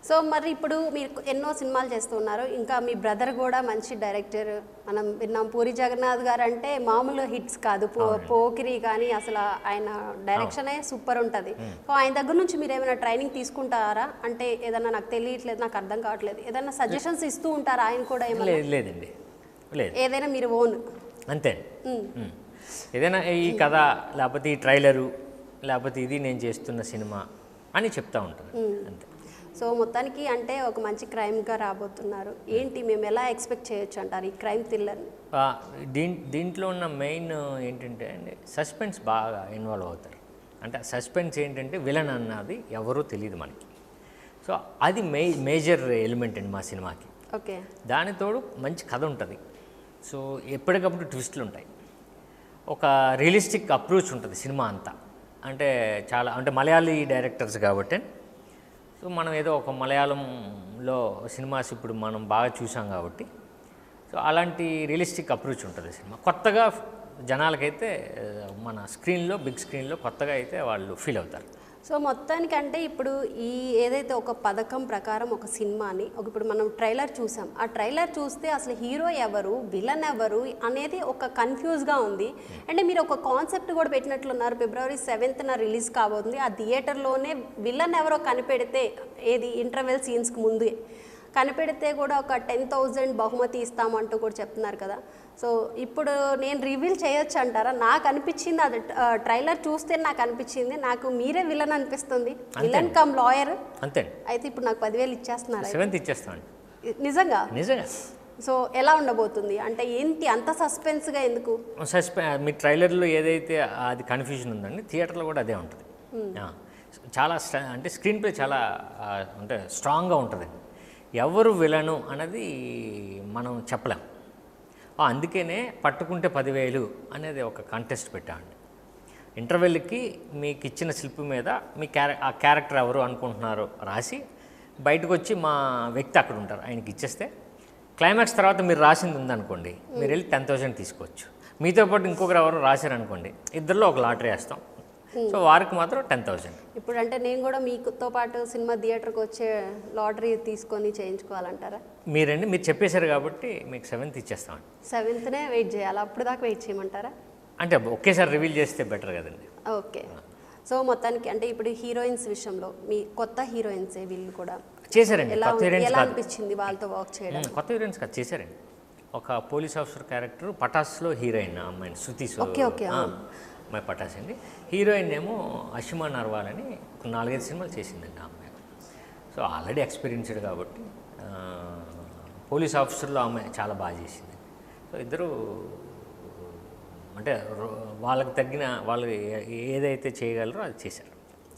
So మరి ఇప్పుడు మీరు ఎన్నో సినిమాలు చేస్తున్నారు, ఇంకా మీ బ్రదర్ కూడా మంచి డైరెక్టర్. మనం విన్నాం పూరి జగన్నాథ్ గారు అంటే మామూలు హిట్స్ కాదు, పోకిరి కానీ అసలు ఆయన డైరెక్షనే సూపర్ ఉంటుంది. సో ఆయన దగ్గర నుంచి మీరు ఏమైనా ట్రైనింగ్ తీసుకుంటారా? అంటే ఏదన్నా నాకు తెలియట్లేదు, నాకు అర్థం కావట్లేదు, ఏదైనా సజెషన్స్ ఇస్తూ ఉంటారా ఆయన కూడా? లేదండి, లేదు. ఏదైనా మీరు ఓన్ అంతే. ఏదైనా ఈ కథ లేకపోతే ఈ ట్రైలరు లేకపోతే ఇది నేను చేస్తున్న సినిమా అని చెప్తా ఉంటాను అంతే. సో మొత్తానికి అంటే ఒక మంచి క్రైమ్గా రాబోతున్నారు. ఏంటి మేము ఎలా ఎక్స్పెక్ట్ చేయొచ్చు అంటారు ఈ క్రైమ్ థ్రిల్లర్ని? దీంట్లో ఉన్న మెయిన్ ఏంటంటే అండి, సస్పెన్స్ బాగా ఇన్వాల్వ్ అవుతారు. అంటే సస్పెన్స్ ఏంటంటే విలన్ అన్నది ఎవరో తెలియదు మనకి. సో అది మేజర్ ఎలిమెంట్ అండి మా సినిమాకి. ఓకే. దానితోడు మంచి కథ ఉంటుంది. సో ఎప్పటికప్పుడు ట్విస్టులు ఉంటాయి. ఒక రియలిస్టిక్ అప్రోచ్ ఉంటుంది సినిమా అంతా. అంటే చాలా అంటే మలయాళీ డైరెక్టర్స్ కాబట్టి, సో మనం ఏదో ఒక మలయాళంలో సినిమాస్ ఇప్పుడు మనం బాగా చూసాం కాబట్టి, సో అలాంటి రియలిస్టిక్ అప్రోచ్ ఉంటుంది సినిమా. కొత్తగా జనాలకైతే మన స్క్రీన్లో బిగ్ స్క్రీన్లో కొత్తగా అయితే వాళ్ళు ఫీల్ అవుతారు. సో మొత్తానికంటే ఇప్పుడు ఈ ఏదైతే ఒక పథకం ప్రకారం ఒక సినిమాని ఇప్పుడు మనం ట్రైలర్ చూసాం, ఆ ట్రైలర్ చూస్తే అసలు హీరో ఎవరు, విలన్ ఎవరు అనేది ఒక కన్ఫ్యూజ్గా ఉంది. అంటే మీరు ఒక కాన్సెప్ట్ కూడా పెట్టినట్లున్నారు, February 7th రిలీజ్ కాబోతుంది. ఆ థియేటర్లోనే విలన్ ఎవరో కనిపెడితే, ఏది ఇంటర్వెల్ సీన్స్కి ముందే కనిపెడితే కూడా ఒక 10,000 బహుమతి ఇస్తామంటూ కూడా చెప్తున్నారు కదా. సో ఇప్పుడు నేను రివీల్ చేయొచ్చు అంటారా? నాకు అనిపించింది, అది ట్రైలర్ చూస్తే నాకు అనిపించింది, నాకు మీరే విలన్ అనిపిస్తుంది, విలన్ కమ్ లాయర్. అంతే. అయితే ఇప్పుడు నాకు 10,000 ఇచ్చేస్తున్నారు. 7th ఇచ్చేస్తాను. నిజంగా? నిజంగా. సో ఎలా ఉండబోతుంది అంటే ఏంటి అంత సస్పెన్స్గా ఎందుకు? మీ ట్రైలర్లో ఏదైతే అది కన్ఫ్యూజన్ ఉందండి, థియేటర్లో కూడా అదే ఉంటుంది. చాలా అంటే స్క్రీన్ ప్లే చాలా అంటే స్ట్రాంగ్గా ఉంటుంది. ఎవరు విలను అన్నది మనం చెప్పలేం. అందుకనే పట్టుకుంటే 10,000 అనేది ఒక కంటెస్ట్ పెట్టామండి. ఇంటర్వెల్కి మీకు ఇచ్చిన స్లిప్ మీద మీ ఆ క్యారెక్టర్ ఎవరు అనుకుంటున్నారో రాసి బయటకు వచ్చి మా వ్యక్తి అక్కడ ఉంటారు, ఆయనకి ఇచ్చేస్తే క్లైమాక్స్ తర్వాత మీరు రాసింది ఉందనుకోండి, మీరు వెళ్ళి 10,000 తీసుకోవచ్చు. మీతో పాటు ఇంకొకరు ఎవరు రాశారనుకోండి, ఇద్దరిలో ఒక లాటరీ వేస్తాం. సో వారికి మాత్రం 10,000. ఇప్పుడు అంటే నేను కూడా మీతో పాటు సినిమా థియేటర్కి వచ్చే లాటరీ తీసుకొని చేయించుకోవాలంటారా? మీరు చెప్పేశారు కాబట్టి మీకు 7th ఇచ్చేస్తామండి. 7th వెయిట్ చేయాలి, అప్పుడు దాకా వెయిట్ చేయమంటారా? అంటే ఒకేసారి రివీల్ చేస్తే బెటర్ కదండి. ఓకే. సో మొత్తానికి అంటే ఇప్పుడు హీరోయిన్స్ విషయంలో మీ కొత్త హీరోయిన్స్ వీళ్ళు కూడా చేశారండి. ఎలా అనిపించింది వాళ్ళతో వర్క్ చేయడం? కొత్త హీరోయిన్స్ కాదు, చేశారండి. ఒక పోలీస్ ఆఫీసర్ క్యారెక్టర్ పటాస్లో హీరోయిన్ అమ్మాయిని శృతి అమ్మాయి పటాస్ అండి. హీరోయిన్ ఏమో అషిమా నర్వాల్ అని ఒక 4-5 సినిమాలు చేసిందండి ఆ అమ్మాయి. సో ఆల్రెడీ ఎక్స్పీరియన్స్డ్ కాబట్టి పోలీస్ ఆఫీసర్లో అమ్మాయి చాలా బాగా చేసింది. సో ఇద్దరు అంటే వాళ్ళకి తగ్గిన వాళ్ళు ఏదైతే చేయగలరో అది చేశారు.